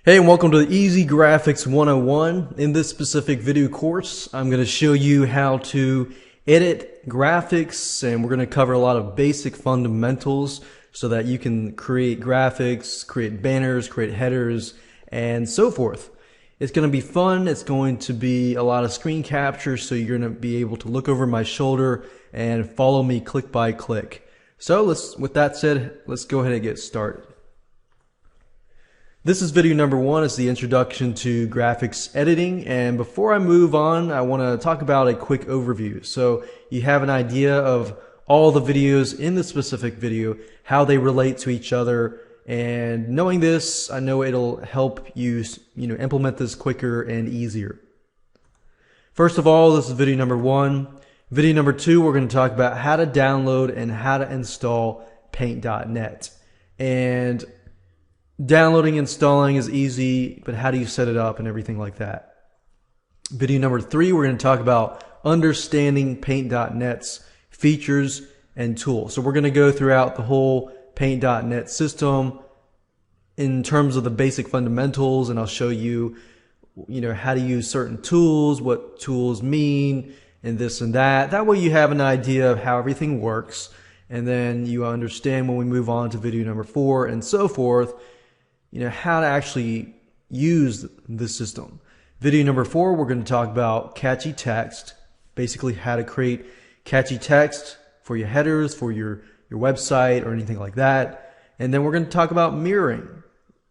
Hey, and welcome to the Easy Graphics 101. In this specific video course, I'm going to show you how to edit graphics, and we're going to cover a lot of basic fundamentals so that you can create graphics, create banners, create headers, and so forth. It's going to be fun. It's going to be a lot of screen capture, so you're going to be able to look over my shoulder and follow me click by click. So with that said, let's go ahead and get started. This is video number one. It's the introduction to graphics editing, and before I move on, I want to talk about a quick overview so you have an idea of all the videos in the specific video, how they relate to each other, and knowing this, I know it'll help you implement this quicker and easier. First of all, this is video number one. Video number two, we're going to talk about how to download and how to install paint.net. And downloading and installing is easy, but how do you set it up and everything like that? Video number three, we're going to talk about understanding paint.net's features and tools. So we're going to go throughout the whole paint.net system in terms of the basic fundamentals, and I'll show you, how to use certain tools, what tools mean, and this and that. That way you have an idea of how everything works, and then you understand when we move on to video number four and so forth, how to actually use the system. Video number four, we're going to talk about catchy text, basically how to create catchy text for your headers, for your website or anything like that. And then we're going to talk about mirroring.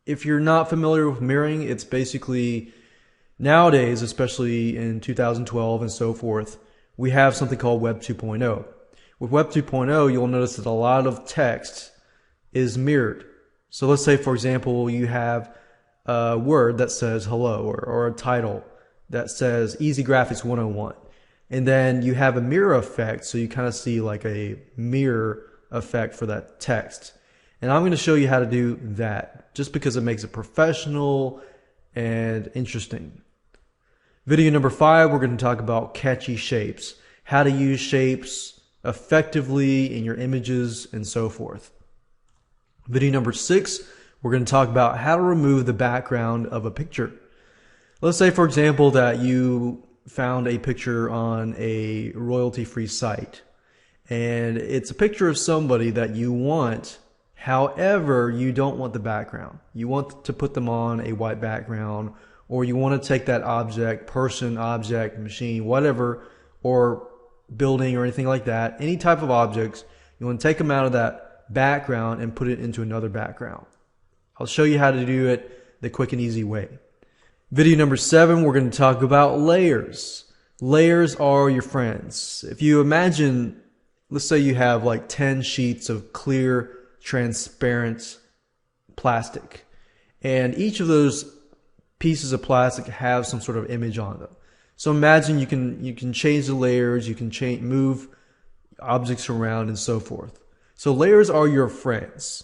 If you're not familiar with mirroring, it's basically nowadays, especially in 2012 and so forth, we have something called Web 2.0. With Web 2.0, you'll notice that a lot of text is mirrored. So let's say, for example, you have a word that says hello or a title that says Easy Graphics 101. And then you have a mirror effect, so you kind of see like a mirror effect for that text. And I'm going to show you how to do that just because it makes it professional and interesting. Video number five, we're going to talk about catchy shapes, how to use shapes effectively in your images and so forth. Video number six, we're going to talk about how to remove the background of a picture. Let's say, for example, that you found a picture on a royalty-free site, and it's a picture of somebody that you want. However, you don't want the background. You want to put them on a white background, or you want to take that object, person, object, machine, whatever, or building or anything like that, any type of objects, you want to take them out of that background and put it into another background. I'll show you how to do it the quick and easy way. Video number seven, we're going to talk about layers. Layers are your friends. If you imagine, let's say you have like 10 sheets of clear, transparent plastic, and each of those pieces of plastic have some sort of image on them. So imagine you can change the layers, you can move objects around and so forth. So layers are your friends,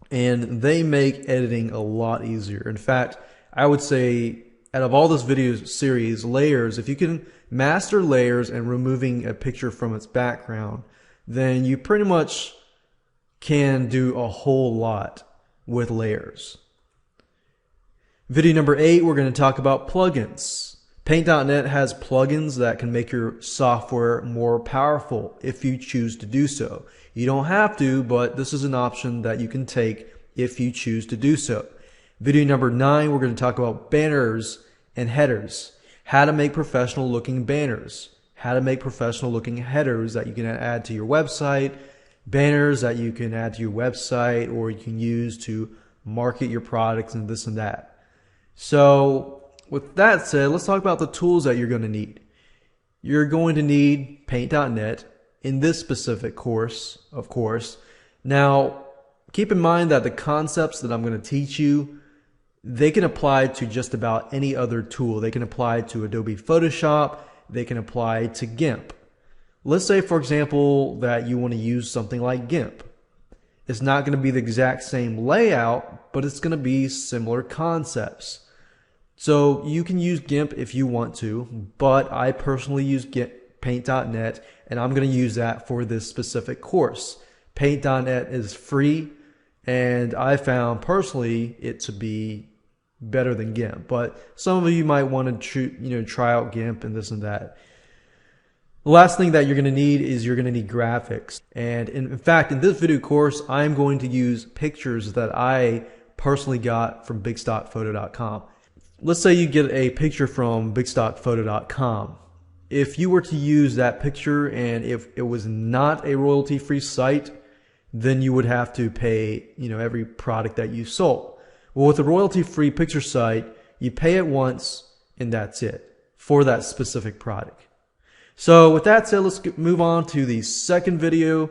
and they make editing a lot easier. In fact, I would say out of all this video series, layers, if you can master layers and removing a picture from its background, then you pretty much can do a whole lot with layers. Video number eight, we're going to talk about plugins. Paint.net has plugins that can make your software more powerful if you choose to do so. You don't have to, but this is an option that you can take if you choose to do so. Video number nine, we're going to talk about banners and headers. How to make professional looking banners. How to make professional looking headers that you can add to your website. Banners that you can add to your website or you can use to market your products and this and that. So with that said, let's talk about the tools that you're going to need. You're going to need paint.net in this specific course, of course. Now, keep in mind that the concepts that I'm going to teach you, they can apply to just about any other tool. They can apply to Adobe Photoshop. They can apply to GIMP. Let's say, for example, that you want to use something like GIMP. It's not going to be the exact same layout, but it's going to be similar concepts. So you can use GIMP if you want to, but I personally use paint.net, and I'm going to use that for this specific course. Paint.net is free, and I found personally it to be better than GIMP, but some of you might want to try out GIMP and this and that. The last thing that you're going to need is you're going to need graphics. And in fact, in this video course, I'm going to use pictures that I personally got from bigstockphoto.com. Let's say you get a picture from bigstockphoto.com. If you were to use that picture and if it was not a royalty-free site, then you would have to pay, every product that you sold. Well, with a royalty-free picture site, you pay it once and that's it for that specific product. So with that said, let's move on to the second video,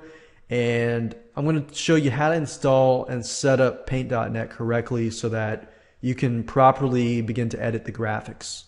and I'm going to show you how to install and set up paint.net correctly so that you can properly begin to edit the graphics.